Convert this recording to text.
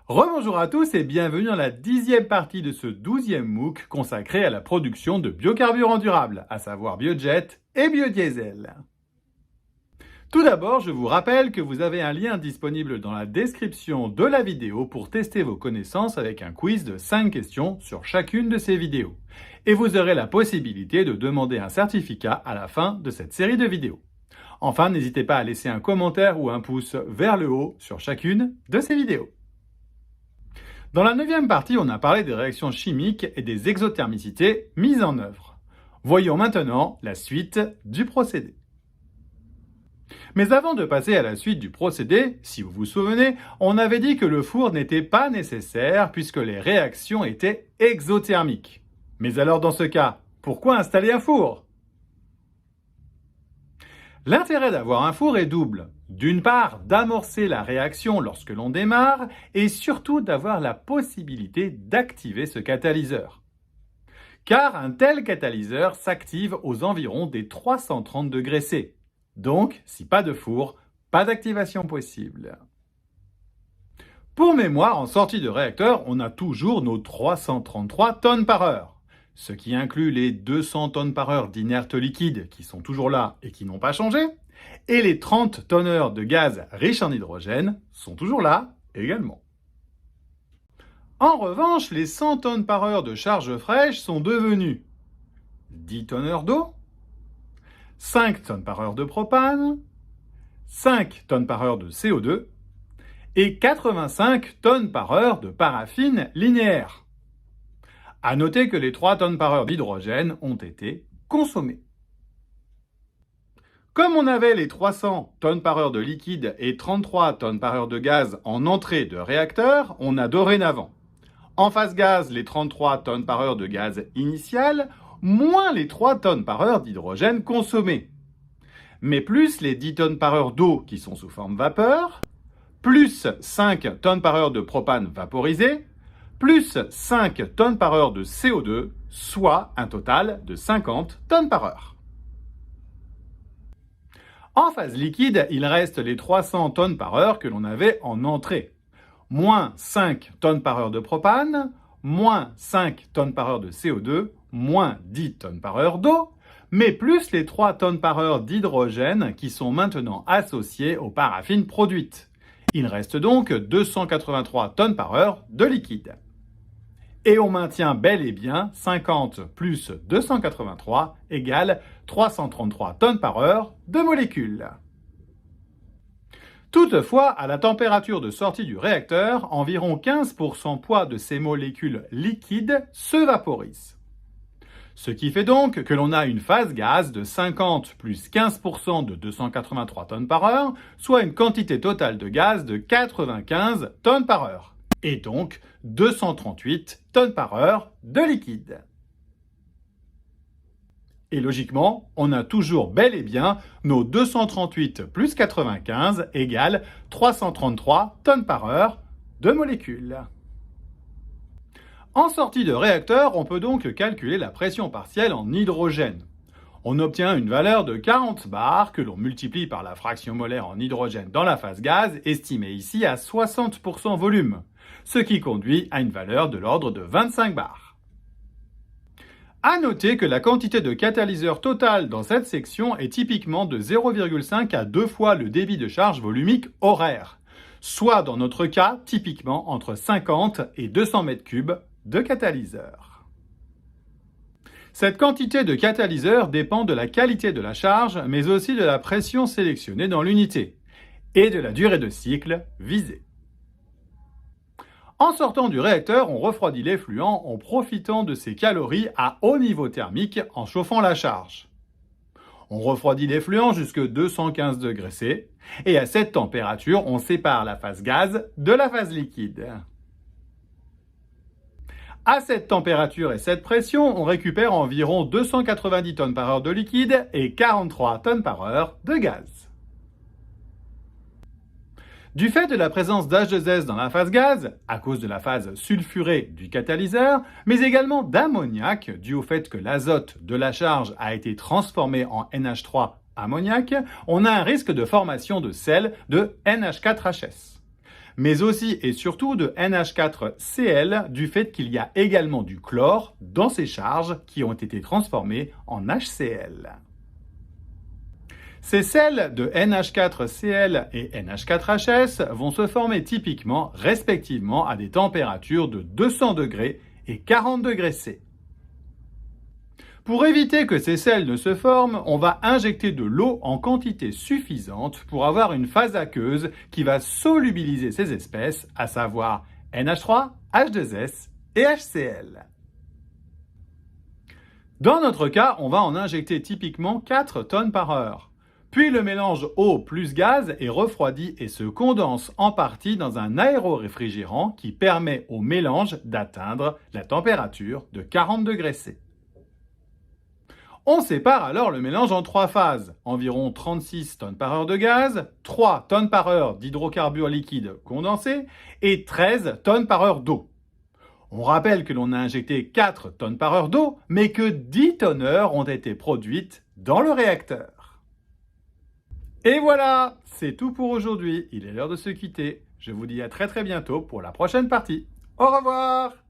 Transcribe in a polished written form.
Rebonjour à tous et bienvenue dans la 10e partie de ce 12e MOOC consacré à la production de biocarburants durables, à savoir biojet et biodiesel. Tout d'abord, je vous rappelle que vous avez un lien disponible dans la description de la vidéo pour tester vos connaissances avec un quiz de 5 questions sur chacune de ces vidéos. Et vous aurez la possibilité de demander un certificat à la fin de cette série de vidéos. Enfin, n'hésitez pas à laisser un commentaire ou un pouce vers le haut sur chacune de ces vidéos. Dans la 9e partie, on a parlé des réactions chimiques et des exothermicités mises en œuvre. Voyons maintenant la suite du procédé. Mais avant de passer à la suite du procédé, si vous vous souvenez, on avait dit que le four n'était pas nécessaire puisque les réactions étaient exothermiques. Mais alors dans ce cas, pourquoi installer un four ? L'intérêt d'avoir un four est double. D'une part, d'amorcer la réaction lorsque l'on démarre et surtout d'avoir la possibilité d'activer ce catalyseur. Car un tel catalyseur s'active aux environs des 330 degrés C. Donc, si pas de four, pas d'activation possible. Pour mémoire, en sortie de réacteur, on a toujours nos 333 tonnes par heure. Ce qui inclut les 200 tonnes par heure d'inerte liquide qui sont toujours là et qui n'ont pas changé, et les 30 tonneurs de gaz riches en hydrogène sont toujours là également. En revanche, les 100 tonnes par heure de charge fraîche sont devenus 10 tonneurs d'eau, 5 tonnes par heure de propane, 5 tonnes par heure de CO2 et 85 tonnes par heure de paraffine linéaire. À noter que les 3 tonnes par heure d'hydrogène ont été consommées. Comme on avait les 300 tonnes par heure de liquide et 33 tonnes par heure de gaz en entrée de réacteur, on a dorénavant en phase gaz les 33 tonnes par heure de gaz initial, moins les 3 tonnes par heure d'hydrogène consommées, mais plus les 10 tonnes par heure d'eau qui sont sous forme vapeur, plus 5 tonnes par heure de propane vaporisé, plus 5 tonnes par heure de CO2, soit un total de 50 tonnes par heure. En phase liquide, il reste les 300 tonnes par heure que l'on avait en entrée, moins 5 tonnes par heure de propane, moins 5 tonnes par heure de CO2, moins 10 tonnes par heure d'eau, mais plus les 3 tonnes par heure d'hydrogène qui sont maintenant associées aux paraffines produites. Il reste donc 283 tonnes par heure de liquide. Et on maintient bel et bien 50 plus 283 égale 333 tonnes par heure de molécules. Toutefois, à la température de sortie du réacteur, environ 15% poids de ces molécules liquides se vaporisent. Ce qui fait donc que l'on a une phase gaz de 50 plus 15% de 283 tonnes par heure, soit une quantité totale de gaz de 95 tonnes par heure. Et donc 238 tonnes par heure de liquide. Et logiquement, on a toujours bel et bien nos 238 plus 95 égale 333 tonnes par heure de molécules. En sortie de réacteur, on peut donc calculer la pression partielle en hydrogène. On obtient une valeur de 40 bars que l'on multiplie par la fraction molaire en hydrogène dans la phase gaz, estimée ici à 60% volume, ce qui conduit à une valeur de l'ordre de 25 bars. À noter que la quantité de catalyseur total dans cette section est typiquement de 0,5 à 2 fois le débit de charge volumique horaire, soit dans notre cas typiquement entre 50 et 200 m3 de catalyseur. Cette quantité de catalyseur dépend de la qualité de la charge, mais aussi de la pression sélectionnée dans l'unité et de la durée de cycle visée. En sortant du réacteur, on refroidit l'effluent en profitant de ses calories à haut niveau thermique en chauffant la charge. On refroidit l'effluent jusqu'à 215 degrés C et à cette température, on sépare la phase gaz de la phase liquide. À cette température et cette pression, on récupère environ 290 tonnes par heure de liquide et 43 tonnes par heure de gaz. Du fait de la présence d'H2S dans la phase gaz, à cause de la phase sulfurée du catalyseur, mais également d'ammoniac, dû au fait que l'azote de la charge a été transformé en NH3 ammoniac, on a un risque de formation de sel de NH4HS. mais aussi et surtout de NH4Cl du fait qu'il y a également du chlore dans ces charges qui ont été transformées en HCl. Ces sels de NH4Cl et NH4HS vont se former typiquement respectivement à des températures de 200 degrés et 40 degrés C. Pour éviter que ces sels ne se forment, on va injecter de l'eau en quantité suffisante pour avoir une phase aqueuse qui va solubiliser ces espèces, à savoir NH3, H2S et HCl. Dans notre cas, on va en injecter typiquement 4 tonnes par heure. Puis le mélange eau plus gaz est refroidi et se condense en partie dans un aéroréfrigérant qui permet au mélange d'atteindre la température de 40 degrés C. On sépare alors le mélange en 3 phases, environ 36 tonnes par heure de gaz, 3 tonnes par heure d'hydrocarbures liquides condensés et 13 tonnes par heure d'eau. On rappelle que l'on a injecté 4 tonnes par heure d'eau, mais que 10 tonneurs ont été produites dans le réacteur. Et voilà, c'est tout pour aujourd'hui. Il est l'heure de se quitter. Je vous dis à très bientôt pour la prochaine partie. Au revoir!